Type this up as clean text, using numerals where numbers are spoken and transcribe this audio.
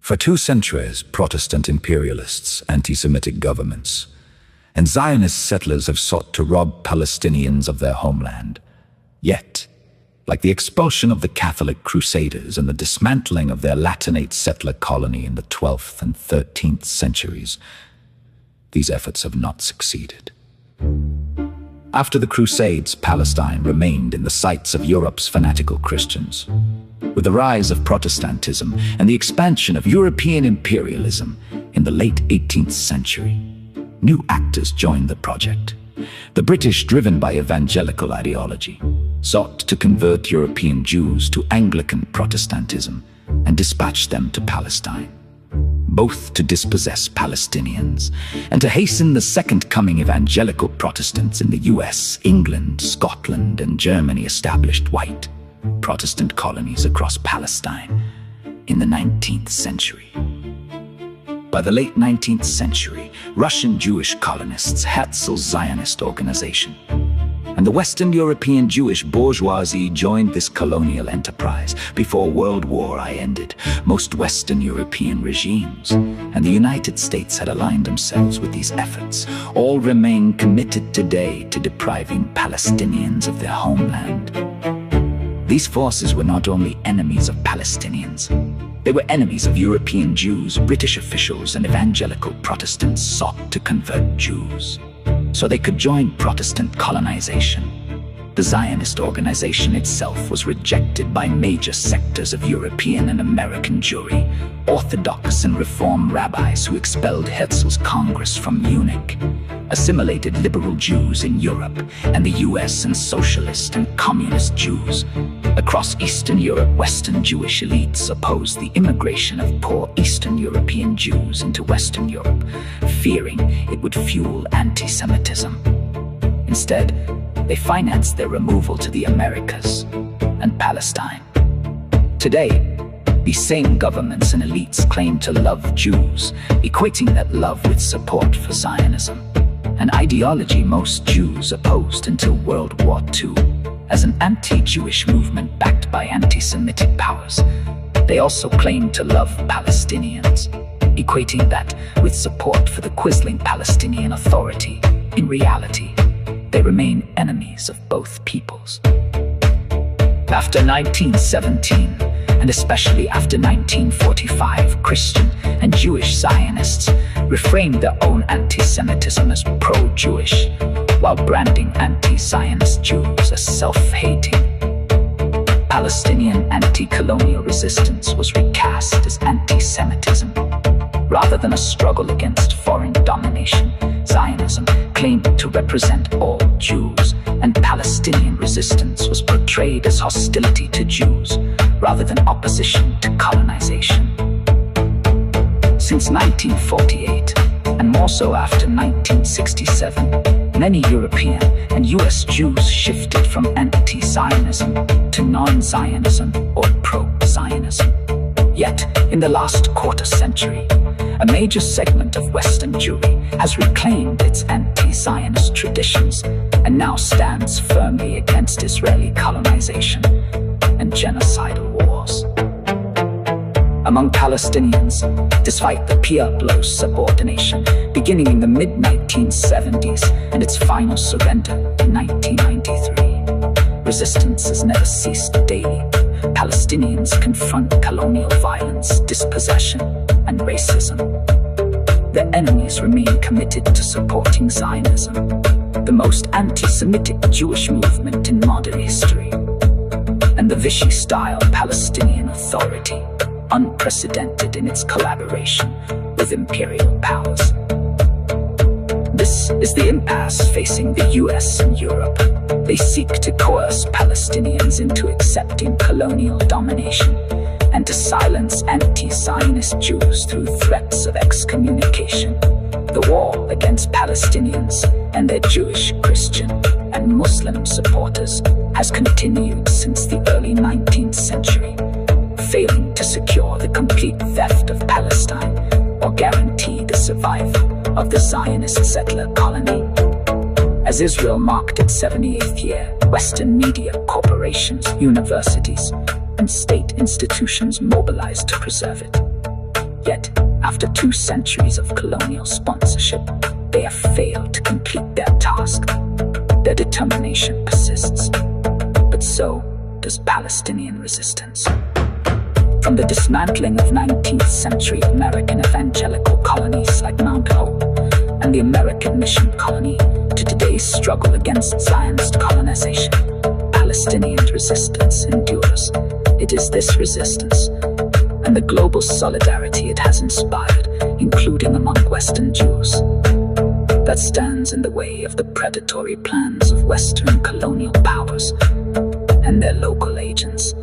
For 2 centuries, Protestant imperialists, anti-Semitic governments, and Zionist settlers have sought to rob Palestinians of their homeland. Yet, like the expulsion of the Catholic Crusaders and the dismantling of their Latinate settler colony in the 12th and 13th centuries, these efforts have not succeeded. After the Crusades, Palestine remained in the sights of Europe's fanatical Christians. With the rise of Protestantism and the expansion of European imperialism in the late 18th century, new actors joined the project. The British, driven by evangelical ideology, sought to convert European Jews to Anglican Protestantism and dispatch them to Palestine, both to dispossess Palestinians and to hasten the second coming. Evangelical Protestants in the US, England, Scotland, and Germany established white Protestant colonies across Palestine in the 19th century. By the late 19th century, Russian Jewish colonists Herzl's Zionist organization and the Western European Jewish bourgeoisie joined this colonial enterprise. Before World War I ended, most Western European regimes and the United States had aligned themselves with these efforts. All remain committed today to depriving Palestinians of their homeland. These forces were not only enemies of Palestinians, they were enemies of European Jews. British officials and evangelical Protestants sought to convert Jews so they could join Protestant colonization. The Zionist organization itself was rejected by major sectors of European and American Jewry, Orthodox and Reform rabbis who expelled Herzl's Congress from Munich, assimilated liberal Jews in Europe and the US, and socialist and communist Jews. Across Eastern Europe, Western Jewish elites opposed the immigration of poor Eastern European Jews into Western Europe, fearing it would fuel anti-Semitism. Instead, they financed their removal to the Americas and Palestine. Today, these same governments and elites claim to love Jews, equating that love with support for Zionism, an ideology most Jews opposed until World War II. As an anti-Jewish movement backed by anti-Semitic powers, they also claim to love Palestinians, equating that with support for the quisling Palestinian Authority. In reality, they remain enemies of both peoples. After 1917, and especially after 1945, Christian and Jewish Zionists reframed their own anti-Semitism as pro-Jewish, while branding anti-Zionist Jews as self-hating. Palestinian anti-colonial resistance was recast as anti-Semitism. Rather than a struggle against foreign domination, Zionism claimed to represent all Jews, and Palestinian resistance was portrayed as hostility to Jews, rather than opposition to colonization. Since 1948, and more so after 1967, many European and US Jews shifted from anti-Zionism to non-Zionism or pro-Zionism. Yet, in the last quarter century, a major segment of Western Jewry has reclaimed its anti-Zionist traditions and now stands firmly against Israeli colonization and genocidal wars. Among Palestinians, despite the PLO's subordination beginning in the mid-1970s and its final surrender in 1993, resistance has never ceased daily. Palestinians confront colonial violence, dispossession, and racism. Their enemies remain committed to supporting Zionism, the most anti-Semitic Jewish movement in modern history, and the Vichy-style Palestinian Authority, unprecedented in its collaboration with imperial powers. This is the impasse facing the US and Europe. They seek to coerce Palestinians into accepting colonial domination and to silence anti-Zionist Jews through threats of excommunication. The war against Palestinians and their Jewish, Christian, and Muslim supporters has continued since the early 19th century, failing to secure the complete theft of Palestine or guarantee the survival of the Zionist settler colony. As Israel marked its 78th year, Western media corporations, universities, and state institutions mobilized to preserve it. Yet, after 2 centuries of colonial sponsorship, they have failed to complete their task. Their determination persists. But so does Palestinian resistance. From the dismantling of 19th century American evangelical colonies like Mount Hope and the American Mission Colony to today's struggle against Zionist colonization, Palestinian resistance endures. It is this resistance and the global solidarity it has inspired, including among Western Jews, that stands in the way of the predatory plans of Western colonial powers and their local agents.